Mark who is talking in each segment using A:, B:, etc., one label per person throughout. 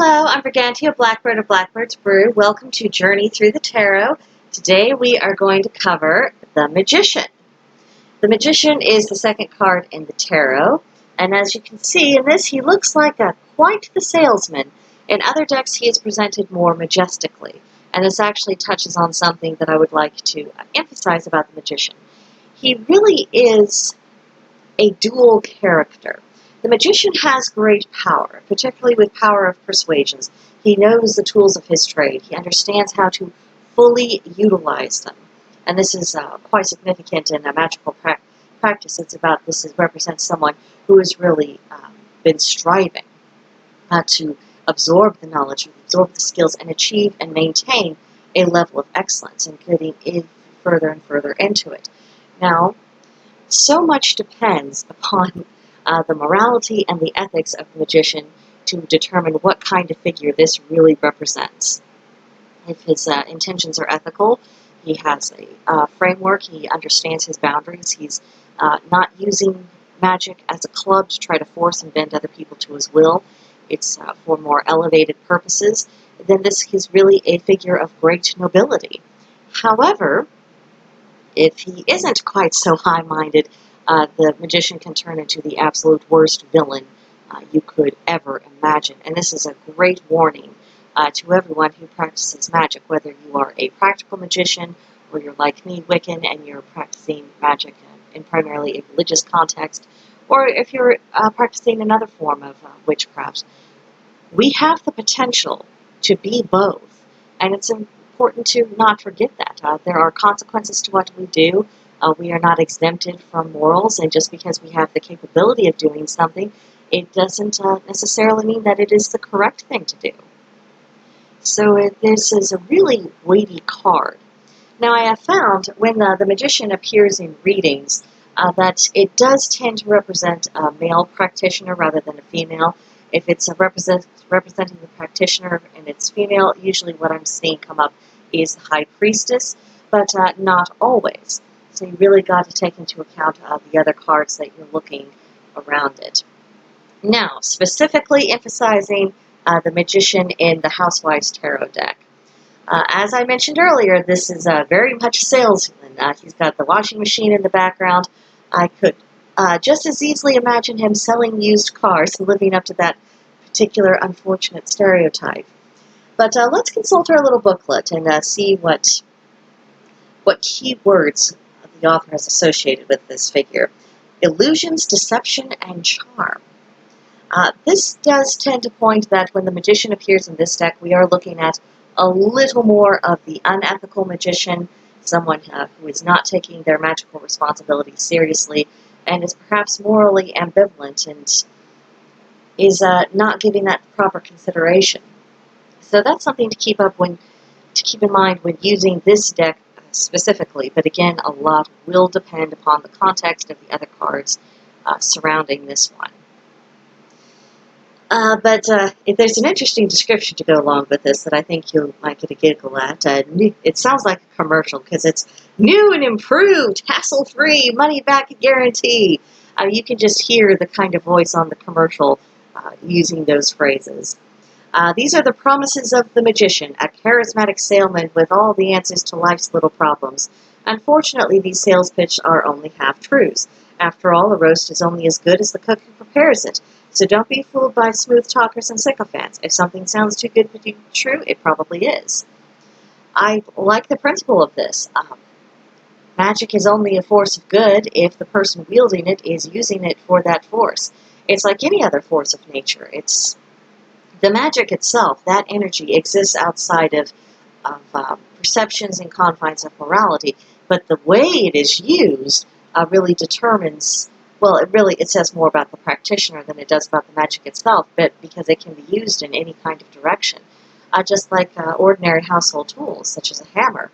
A: Hello, I'm Brigantia of Blackbird of Blackbird's Brew. Welcome to Journey Through the Tarot. Today we are going to cover the Magician. The Magician is the second card in the tarot, and as you can see in this, he looks like quite the salesman. In other decks, he is presented more majestically, and this actually touches on something that I would like to emphasize about the Magician. He really is a dual character. The Magician has great power, particularly with power of persuasions. He knows the tools of his trade. He understands how to fully utilize them. And this is quite significant in a magical practice. This represents someone who has really been striving to absorb the knowledge, absorb the skills, and achieve and maintain a level of excellence, and getting further and further into it. Now, so much depends upon the morality and the ethics of the Magician to determine what kind of figure this really represents. If his intentions are ethical, he has a framework, he understands his boundaries, he's not using magic as a club to try to force and bend other people to his will. It's for more elevated purposes. Then this is really a figure of great nobility. However, if he isn't quite so high-minded, the Magician can turn into the absolute worst villain you could ever imagine. And this is a great warning to everyone who practices magic, whether you are a practical magician or you're like me, Wiccan, and you're practicing magic in primarily a religious context, or if you're practicing another form of witchcraft. We have the potential to be both, and it's important to not forget that. There are consequences to what we do. We are not exempted from morals, and just because we have the capability of doing something, it doesn't necessarily mean that it is the correct thing to do. So this is a really weighty card. Now, I have found when the Magician appears in readings that it does tend to represent a male practitioner rather than a female. If it's representing the practitioner and it's female, usually what I'm seeing come up is the High Priestess, but not always. So you really got to take into account the other cards that you're looking around it. Now, specifically emphasizing the Magician in the Housewives Tarot deck. As I mentioned earlier, this is very much a salesman. He's got the washing machine in the background. I could just as easily imagine him selling used cars and living up to that particular unfortunate stereotype. But let's consult our little booklet and see what key words the author has associated with this figure. Illusions, deception, and charm. This does tend to point that when the Magician appears in this deck, we are looking at a little more of the unethical magician, someone who is not taking their magical responsibilities seriously and is perhaps morally ambivalent and is not giving that proper consideration. So that's something to keep in mind when using this deck specifically. But again, a lot will depend upon the context of the other cards surrounding this one. But if there's an interesting description to go along with this that I think you might get a giggle at, it sounds like a commercial because it's new and improved, hassle-free, money-back guarantee. You can just hear the kind of voice on the commercial using those phrases. These are the promises of the Magician, a charismatic salesman with all the answers to life's little problems. Unfortunately, these sales pitch are only half-truths. After all, a roast is only as good as the cook who prepares it. So don't be fooled by smooth talkers and sycophants. If something sounds too good to be true, it probably is. I like the principle of this. Magic is only a force of good if the person wielding it is using it for that force. It's like any other force of nature. It's the magic itself, that energy exists outside of perceptions and confines of morality, but the way it is used really determines, well, it says more about the practitioner than it does about the magic itself, but because it can be used in any kind of direction. Just like ordinary household tools, such as a hammer.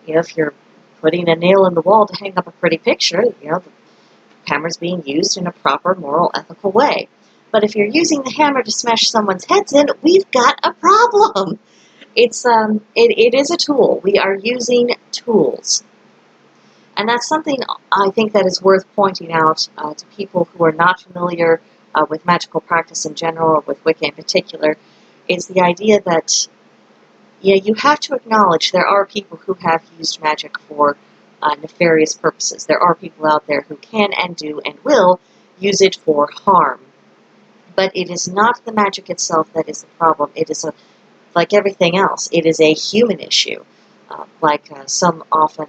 A: If you're putting a nail in the wall to hang up a pretty picture, the hammer's being used in a proper, moral, ethical way. But if you're using the hammer to smash someone's heads in, we've got a problem. It is a tool. We are using tools. And that's something I think that is worth pointing out to people who are not familiar with magical practice in general, or with Wicca in particular, is the idea that you have to acknowledge there are people who have used magic for nefarious purposes. There are people out there who can and do and will use it for harm. But it is not the magic itself that is the problem. It is, like everything else, it is a human issue. Some often,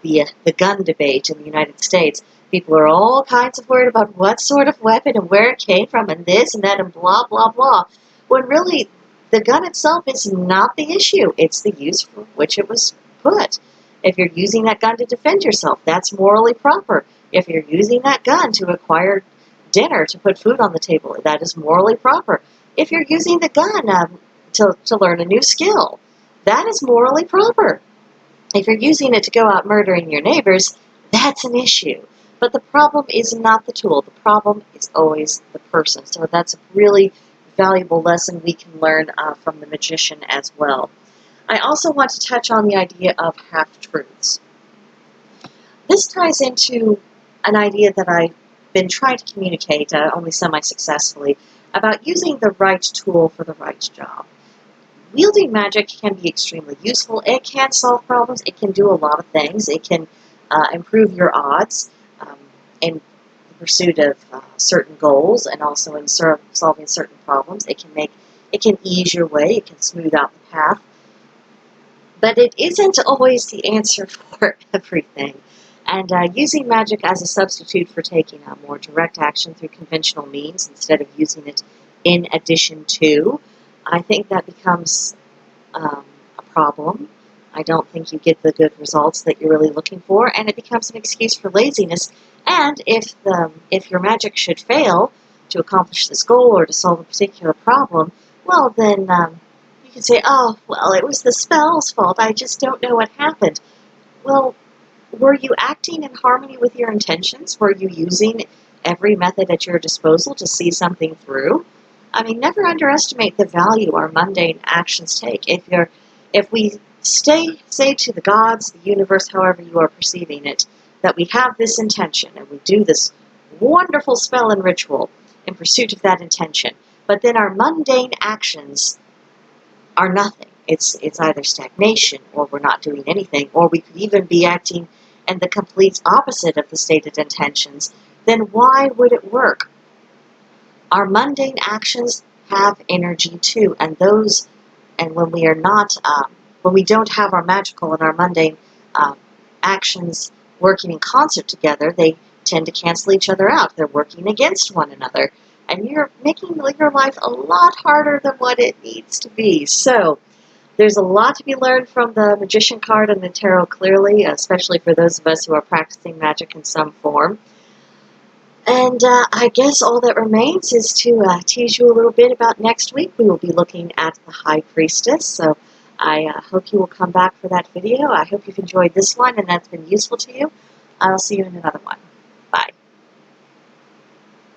A: the gun debate in the United States, people are all kinds of worried about what sort of weapon and where it came from and this and that and blah, blah, blah. When really, the gun itself is not the issue. It's the use for which it was put. If you're using that gun to defend yourself, that's morally proper. If you're using that gun to acquire dinner, to put food on the table, that is morally proper. If you're using the gun to learn a new skill, that is morally proper. If you're using it to go out murdering your neighbors, that's an issue. But the problem is not the tool. The problem is always the person. So that's a really valuable lesson we can learn from the magician as well. I also want to touch on the idea of half-truths. This ties into an idea that I've been trying to communicate, only semi-successfully, about using the right tool for the right job. Wielding magic can be extremely useful. It can solve problems. It can do a lot of things. It can improve your odds in the pursuit of certain goals, and also in solving certain problems. It can ease your way. It can smooth out the path. But it isn't always the answer for everything. And using magic as a substitute for taking a more direct action through conventional means instead of using it in addition to, I think that becomes a problem. I don't think you get the good results that you're really looking for, and it becomes an excuse for laziness. And if your magic should fail to accomplish this goal or to solve a particular problem, well, then you can say, oh, well, it was the spell's fault. I just don't know what happened. Well, were you acting in harmony with your intentions? Were you using every method at your disposal to see something through? I mean, never underestimate the value our mundane actions take. If we say to the gods, the universe, however you are perceiving it, that we have this intention and we do this wonderful spell and ritual in pursuit of that intention, but then our mundane actions are nothing. It's either stagnation, or we're not doing anything, or we could even be acting in the complete opposite of the stated intentions, then why would it work? Our mundane actions have energy too, and when we are not, when we don't have our magical and our mundane actions working in concert together, they tend to cancel each other out. They're working against one another, and you're making your life a lot harder than what it needs to be. So there's a lot to be learned from the Magician card and the Tarot, clearly, especially for those of us who are practicing magic in some form. And I guess all that remains is to tease you a little bit about next week. We will be looking at the High Priestess, so I hope you will come back for that video. I hope you've enjoyed this one and that's been useful to you. I'll see you in another one.